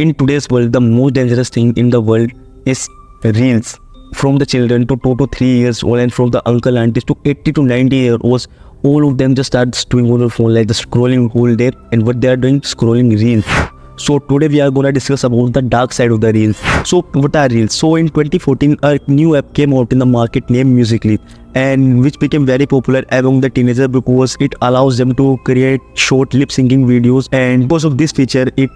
in today's world, the most dangerous thing in the world is reels. From the children to 2 to 3 years old, and from the uncle aunties to 80 to 90-year-olds, all of them just start doing on their phone, like just scrolling whole day, and what they are doing, scrolling reels. So today we are going to discuss about the dark side of the reels. So what are reels? So in 2014, a new app came out in the market named Musical.ly, and which became very popular among the teenagers because it allows them to create short lip syncing videos, and because of this feature it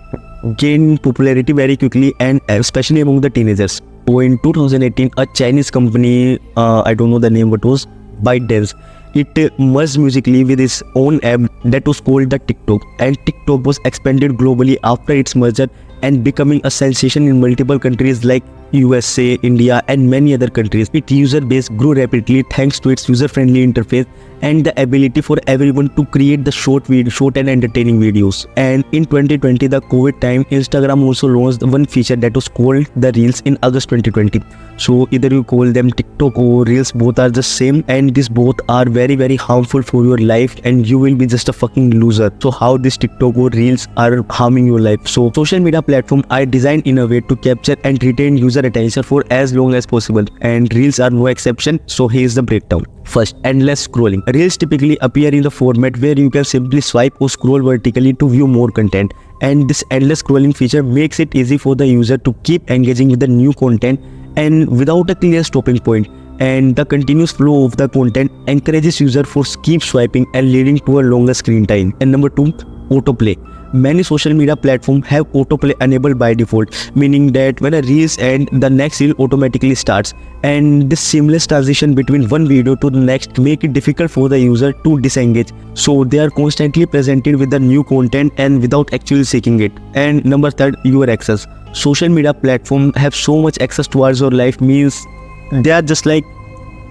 gained popularity very quickly, and especially among the teenagers. So in 2018, a Chinese company, I don't know the name, but was ByteDance, it merged Musical.ly with its own app that was called the TikTok, and TikTok was expanded globally after its merger and becoming a sensation in multiple countries like USA, India and many other countries. Its user base grew rapidly thanks to its user-friendly interface and the ability for everyone to create the short and entertaining videos. And in 2020, the COVID time, Instagram also launched one feature that was called the Reels in August 2020. So either you call them TikTok or Reels, both are the same, and these both are very harmful for your life, and you will be just a fucking loser. So how this TikTok or Reels are harming your life? So social media platforms are designed in a way to capture and retain user attention for as long as possible, and Reels are no exception. So here's the breakdown. First, endless scrolling. Reels typically appear in the format where you can simply swipe or scroll vertically to view more content, and this endless scrolling feature makes it easy for the user to keep engaging with the new content and without a clear stopping point. And the continuous flow of the content encourages user for keep swiping and leading to a longer screen time. And number 2, autoplay. Many social media platforms have autoplay enabled by default, meaning that when a reels end, the next reel automatically starts, and this seamless transition between one video to the next make it difficult for the user to disengage. So they are constantly presented with the new content and without actually seeking it. And number 3, your access. Social media platforms have so much access towards your life, means they are just like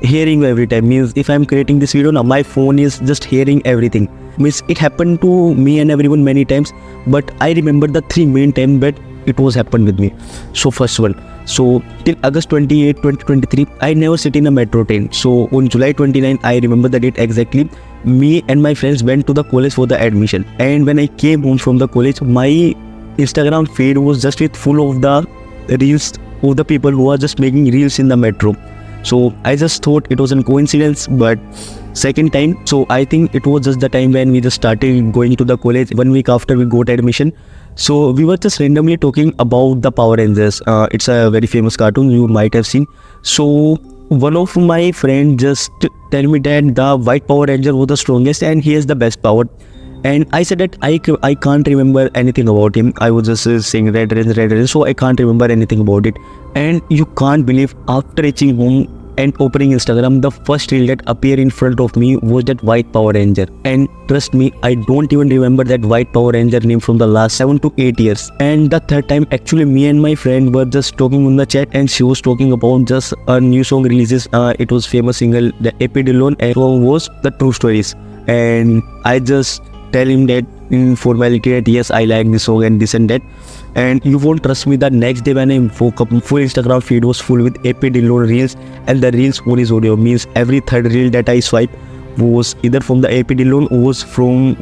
hearing you every time. Means if I'm creating this video now, my phone is just hearing everything. Means it happened to me and everyone many times, but I remember the 3 main times that it was happened with me. So first one, so till August 28, 2023, I never sit in a metro train. So on July 29, I remember the date exactly, me and my friends went to the college for the admission, and when I came home from the college, my Instagram feed was just with full of the reels of the people who are just making reels in the metro. So I just thought it was a coincidence, but second time, so I think it was just the time when we just started going to the college 1 week after we got admission. So we were just randomly talking about the Power Rangers. It's a very famous cartoon, you might have seen. So one of my friends just tell me that the white Power Ranger was the strongest and he has the best power. And I said that I can't remember anything about him. I was just saying Red Ranger, so I can't remember anything about it. And you can't believe, after reaching home and opening Instagram, the first reel that appeared in front of me was that white Power Ranger. And trust me, I don't even remember that white Power Ranger name from the last 7 to 8 years. And the third time, actually me and my friend were just talking on the chat, and she was talking about just a new song releases. It was famous single, the AP Dillon, and song was the True Stories. And I just tell him that in formality that yes, I like this song and this and that. And you won't trust me, the next day when I woke up, full Instagram feed was full with AP Dillon reels, and the reels on his audio, means every third reel that I swipe was either from the AP Dillon or was from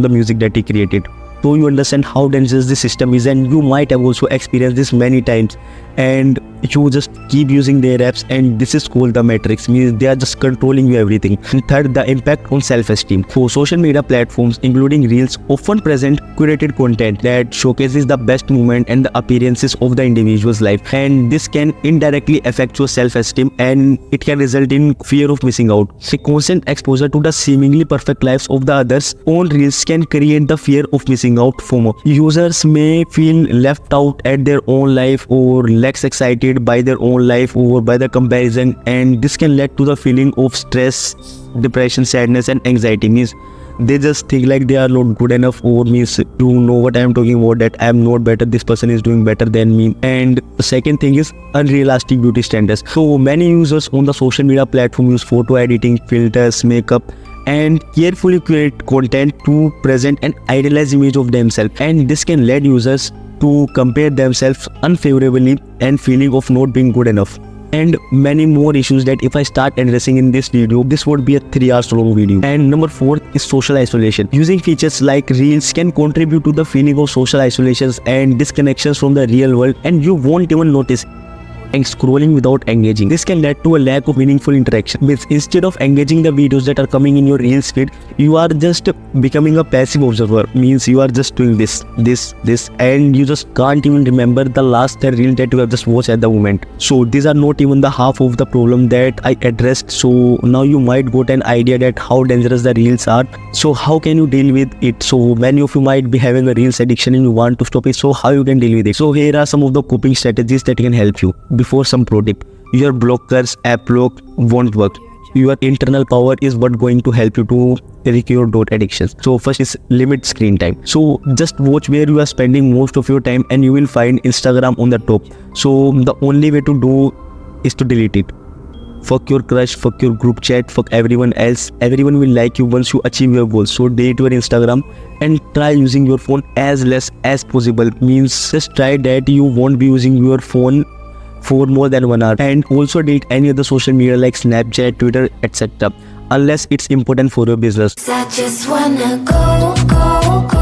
the music that he created. So you understand how dangerous this system is, and you might have also experienced this many times, and you just keep using their apps, and this is called the matrix, means they are just controlling you everything. And third, the impact on self-esteem. So social media platforms, including reels, often present curated content that showcases the best moment and the appearances of the individual's life, and this can indirectly affect your self-esteem, and it can result in fear of missing out. The constant exposure to the seemingly perfect lives of the others on reels can create the fear of missing out, FOMO. Users may feel left out at their own life, or less excited by their own life or by the comparison, and this can lead to the feeling of stress, depression, sadness and anxiety. Means they just think like they are not good enough, or means to know what I am talking about, that I am not better, this person is doing better than me. And the second thing is unrealistic beauty standards. So many users on the social media platform use photo editing, filters, makeup and carefully curate content to present an idealized image of themselves, and this can lead users to compare themselves unfavorably and feeling of not being good enough, and many more issues that if I start addressing in this video, this would be a 3 hours long video. And number 4, is social isolation. Using features like Reels can contribute to the feeling of social isolations and disconnections from the real world, and you won't even notice and scrolling without engaging. This can lead to a lack of meaningful interaction. Means instead of engaging the videos that are coming in your Reels feed, you are just becoming a passive observer. Means you are just doing this, and you just can't even remember the last reel that you have just watched at the moment. So these are not even the half of the problem that I addressed. So now you might got an idea that how dangerous the Reels are. So how can you deal with it? So many of you might be having a Reels addiction and you want to stop it. So how you can deal with it? So here are some of the coping strategies that can help you. Before some pro tip, your blockers, app lock won't work. Your internal power is what going to help you to recure those addictions. So first is limit screen time. So just watch where you are spending most of your time and you will find Instagram on the top. So the only way to do is to delete it. Fuck your crush, fuck your group chat, fuck everyone else. Everyone will like you once you achieve your goals. So delete your Instagram and try using your phone as less as possible. Means just try that you won't be using your phone for more than 1 hour, and also delete any other social media like Snapchat, Twitter, etc. unless it's important for your business. I just wanna go, go, go.